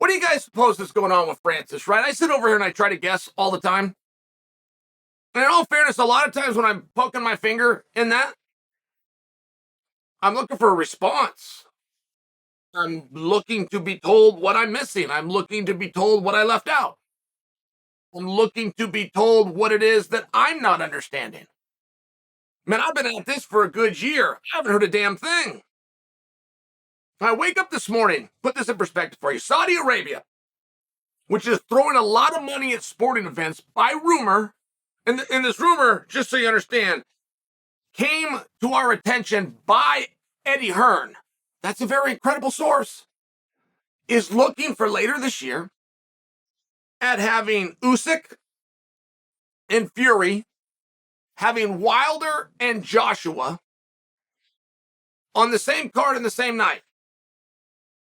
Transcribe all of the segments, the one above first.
What do you guys suppose is going on with Francis, right? I sit over here and I try to guess all the time. And in all fairness, a lot of times when I'm poking my finger in that, I'm looking for a response. I'm looking to be told what I'm missing. I'm looking to be told what I left out. I'm looking to be told what it is that I'm not understanding. Man, I've been at this for a good year. I haven't heard a damn thing. I wake up this morning, put this in perspective for you. Saudi Arabia, which is throwing a lot of money at sporting events by rumor, and this rumor, just so you understand, came to our attention by Eddie Hearn. That's a very credible source. Is looking for later this year at having Usyk and Fury, having Wilder and Joshua on the same card in the same night.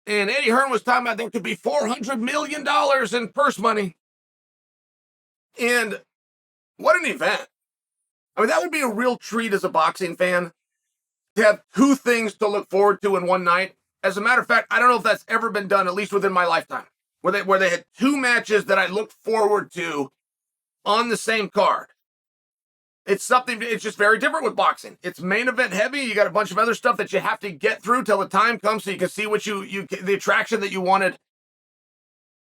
And Eddie Hearn was talking about there could be $400 million in purse money. And what an event. I mean, that would be a real treat as a boxing fan to have two things to look forward to in one night. As a matter of fact, I don't know if that's ever been done, at least within my lifetime, where they had two matches that I looked forward to on the same card. It's just very different with boxing. It's main event heavy. You got a bunch of other stuff that you have to get through till the time comes so you can see what the attraction that you wanted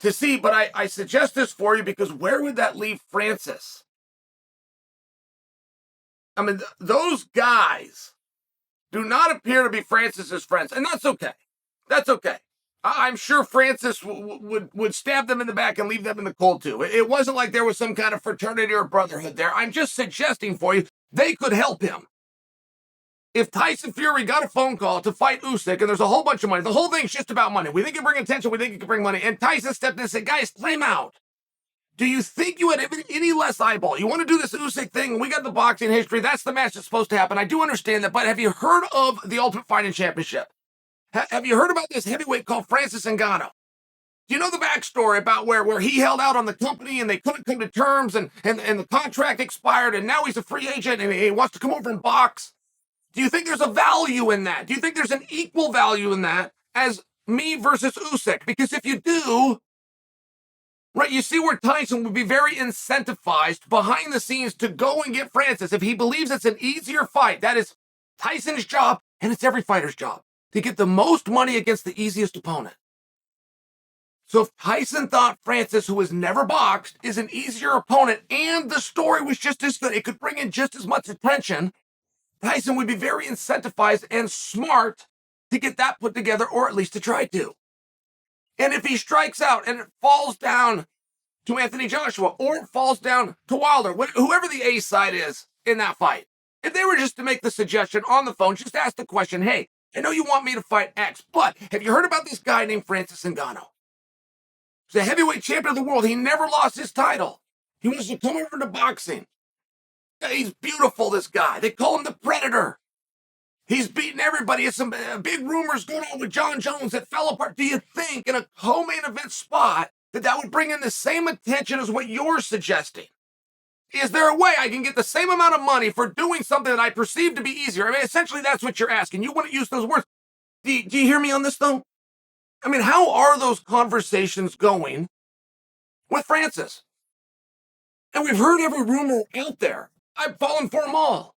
to see. But I suggest this for you because where would that leave Francis? I mean, those guys do not appear to be Francis's friends, and that's okay. That's okay. I'm sure Francis would stab them in the back and leave them in the cold too. It wasn't like there was some kind of fraternity or brotherhood there. I'm just suggesting for you, they could help him. If Tyson Fury got a phone call to fight Usyk and there's a whole bunch of money, the whole thing's just about money. We think it can bring attention, we think it can bring money. And Tyson stepped in and said, guys, time out. Do you think you had any less eyeball? You want to do this Usyk thing? We got the boxing history. That's the match that's supposed to happen. I do understand that, but have you heard of the Ultimate Fighting Championship? Have you heard about this heavyweight called Francis Ngannou? Do you know the backstory about where he held out on the company and they couldn't come to terms and the contract expired and now he's a free agent and he wants to come over and box? Do you think there's a value in that? Do you think there's an equal value in that as me versus Usyk? Because if you do, right, you see where Tyson would be very incentivized behind the scenes to go and get Francis. If he believes it's an easier fight, that is Tyson's job and it's every fighter's job to get the most money against the easiest opponent. So if Tyson thought Francis, who has never boxed, is an easier opponent and the story was just as good, it could bring in just as much attention, Tyson would be very incentivized and smart to get that put together, or at least to try to. And if he strikes out and it falls down to Anthony Joshua, or it falls down to Wilder, whoever the A side is in that fight, if they were just to make the suggestion on the phone, just ask the question, hey, I know you want me to fight X, but have you heard about this guy named Francis Ngannou? He's a heavyweight champion of the world. He never lost his title. He wants to come over to boxing. He's beautiful, this guy. They call him the Predator. He's beaten everybody. It's some big rumors going on with Jon Jones that fell apart. Do you think in a co-main event spot that would bring in the same attention as what you're suggesting? Is there a way I can get the same amount of money for doing something that I perceive to be easier? I mean, essentially, that's what you're asking. You wouldn't use those words. Do you hear me on this, though? I mean, how are those conversations going with Francis? And we've heard every rumor out there. I've fallen for them all.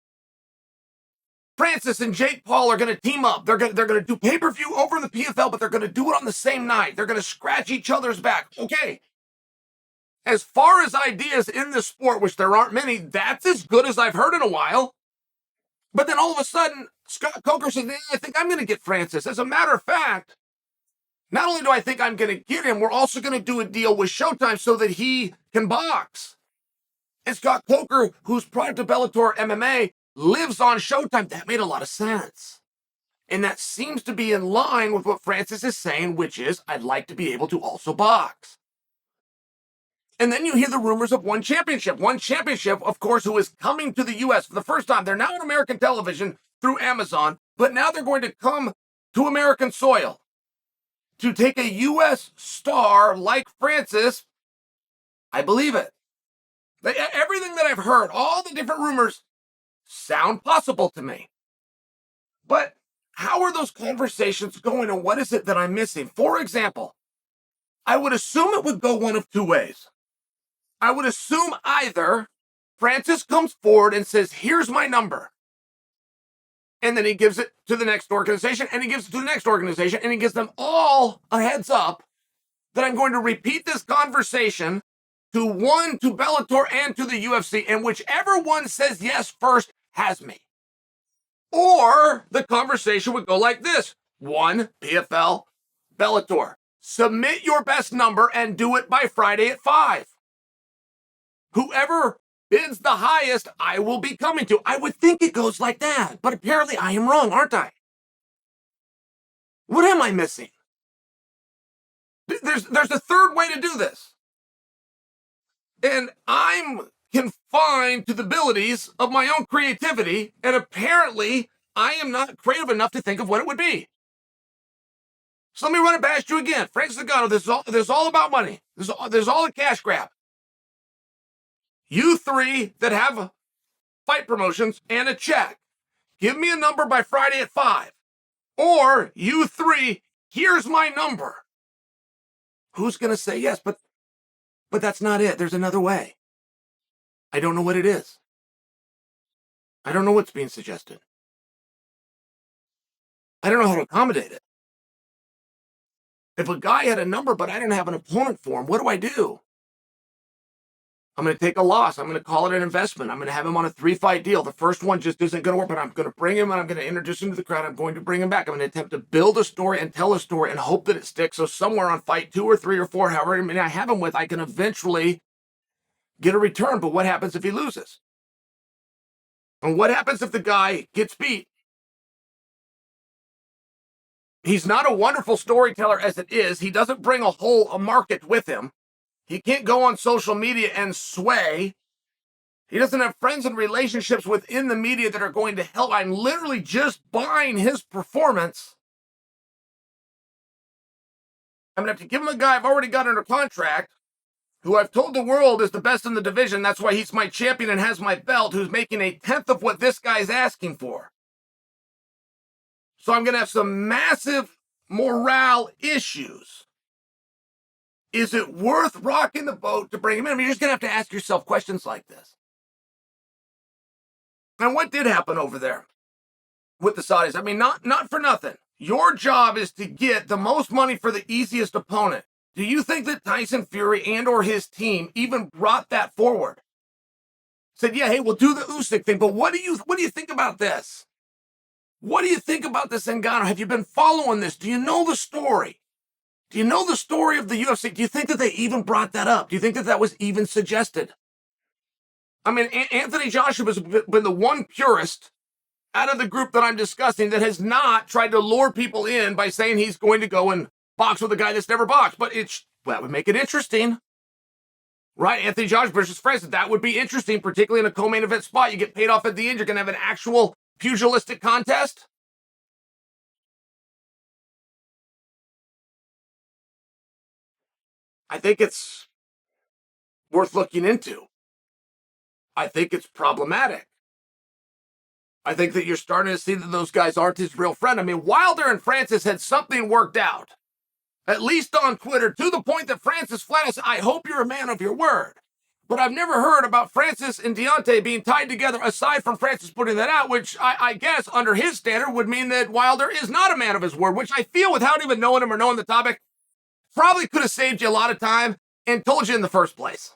Francis and Jake Paul are going to team up. They're going to do pay-per-view over in the PFL, but they're going to do it on the same night. They're going to scratch each other's back. Okay. As far as ideas in this sport, which there aren't many, that's as good as I've heard in a while. But then all of a sudden, Scott Coker says, I think I'm going to get Francis. As a matter of fact, not only do I think I'm going to get him, we're also going to do a deal with Showtime so that he can box. And Scott Coker, who's product of Bellator MMA, lives on Showtime. That made a lot of sense. And that seems to be in line with what Francis is saying, which is, I'd like to be able to also box. And then you hear the rumors of One Championship. One Championship, of course, who is coming to the U.S. for the first time. They're now on American television through Amazon, but now they're going to come to American soil to take a U.S. star like Francis. I believe it. Everything that I've heard, all the different rumors, sound possible to me. But how are those conversations going, and what is it that I'm missing? For example, I would assume it would go one of two ways. I would assume either Francis comes forward and says, here's my number. And then he gives it to the next organization, and he gives it to the next organization, and he gives them all a heads up that I'm going to repeat this conversation to Bellator and to the UFC, and whichever one says yes first has me. Or the conversation would go like this. 1, PFL, Bellator. Submit your best number and do it by Friday at 5. Whoever bids the highest, I will be coming to. I would think it goes like that, but apparently I am wrong, aren't I? What am I missing? There's a third way to do this. And I'm confined to the abilities of my own creativity, and apparently I am not creative enough to think of what it would be. So let me run it past you again. Francis Ngannou, this is all about money. This is all a cash grab. You three that have fight promotions and a check, give me a number by Friday at 5. Or you three, here's my number. Who's going to say yes? But that's not it. There's another way. I don't know what it is. I don't know what's being suggested. I don't know how to accommodate it. If a guy had a number, but I didn't have an opponent for him, what do I do? I'm going to take a loss. I'm going to call it an investment. I'm going to have him on a 3-fight deal. The first one just isn't going to work, but I'm going to bring him and I'm going to introduce him to the crowd. I'm going to bring him back. I'm going to attempt to build a story and tell a story and hope that it sticks. So somewhere on fight 2 or 3 or 4, however many I have him with, I can eventually get a return. But what happens if he loses? And what happens if the guy gets beat? He's not a wonderful storyteller as it is. He doesn't bring a market with him. He can't go on social media and sway. He doesn't have friends and relationships within the media that are going to help. I'm literally just buying his performance. I'm going to have to give him a guy I've already got under contract, who I've told the world is the best in the division. That's why he's my champion and has my belt, who's making 1/10 of what this guy's asking for. So I'm going to have some massive morale issues. Is it worth rocking the boat to bring him in? I mean, you're just going to have to ask yourself questions like this. And what did happen over there with the Saudis? I mean, not for nothing. Your job is to get the most money for the easiest opponent. Do you think that Tyson Fury and or his team even brought that forward? Said, yeah, hey, we'll do the Usyk thing, but what do you think about this? What do you think about this Ngannou? Have you been following this? Do you know the story? Do you know the story of the UFC? Do you think that they even brought that up? Do you think that was even suggested? I mean, Anthony Joshua has been the one purist out of the group that I'm discussing that has not tried to lure people in by saying he's going to go and box with a guy that's never boxed. But that would make it interesting, right? Anthony Joshua versus Francis, that would be interesting, particularly in a co-main event spot. You get paid off at the end. You're going to have an actual pugilistic contest. I think it's worth looking into. I think it's problematic. I think that you're starting to see that those guys aren't his real friend. I mean, Wilder and Francis had something worked out, at least on Twitter, to the point that Francis flat out said, I hope you're a man of your word. But I've never heard about Francis and Deontay being tied together, aside from Francis putting that out, which I guess under his standard would mean that Wilder is not a man of his word, which I feel, without even knowing him or knowing the topic, probably could have saved you a lot of time and told you in the first place.